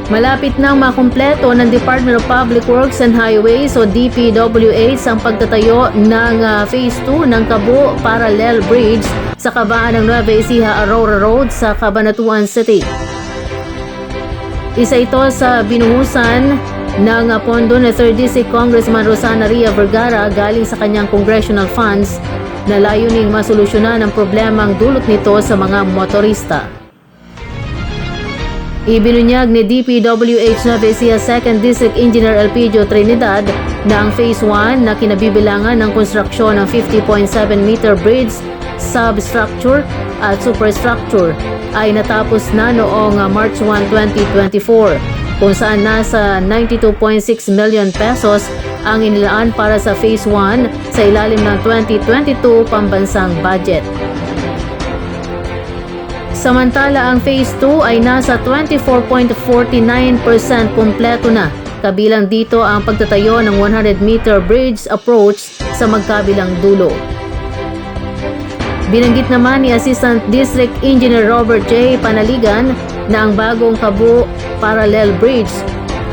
Malapit nang makumpleto ng Department of Public Works and Highways o DPWH ang pagtatayo ng Phase 2 ng Cabo Parallel Bridge sa kabaan ng Nueva Ecija Aurora Road sa Cabanatuan City. Isa ito sa binuhusan ng pondo ni 3rd District Congressman Rosana Ria Vergara galing sa kanyang congressional funds na layuning masolusyonan ang problemang dulot nito sa mga motorista. Ibinunyag ni DPWH Nueva Ecija 2nd District Engineer Elpidio Trinidad na ang Phase 1 na kinabibilangan ng konstruksyon ng 50.7 meter bridge, substructure at superstructure ay natapos na noong March 1, 2024 kung saan nasa 92.6 million pesos ang inilaan para sa Phase 1 sa ilalim ng 2022 pambansang budget. Samantala ang Phase 2 ay nasa 24.49% kumpleto na. Kabilang dito ang pagtatayo ng 100-meter bridge approach sa magkabilang dulo. Binanggit naman ni Assistant District Engineer Robert J. Panaligan na ang bagong Cabo Parallel Bridge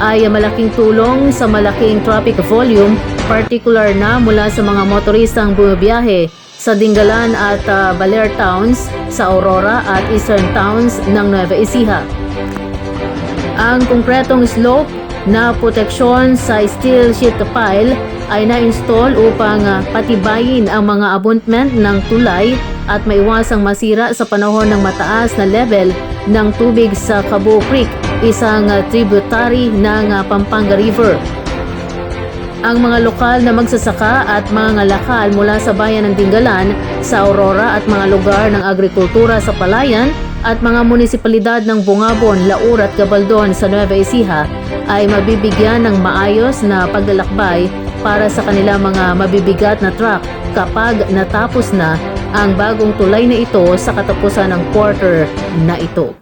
ay malaking tulong sa malaking traffic volume, particular na mula sa mga motoristang bumibiyahe sa Dingalan at Baler Towns sa Aurora at Eastern Towns ng Nueva Ecija. Ang konkretong slope na proteksyon sa steel sheet pile ay na-install upang patibayin ang mga abutment ng tulay at maiwasang masira sa panahon ng mataas na level ng tubig sa Cabo Creek, isang tributary ng Pampanga River. Ang mga lokal na magsasaka at mga ngalakal mula sa bayan ng Dingalan sa Aurora at mga lugar ng agrikultura sa Palayan at mga munisipalidad ng Bungabon, Laur at Gabaldon sa Nueva Ecija ay mabibigyan ng maayos na paglalakbay para sa kanilang mga mabibigat na truck kapag natapos na ang bagong tulay na ito sa katapusan ng quarter na ito.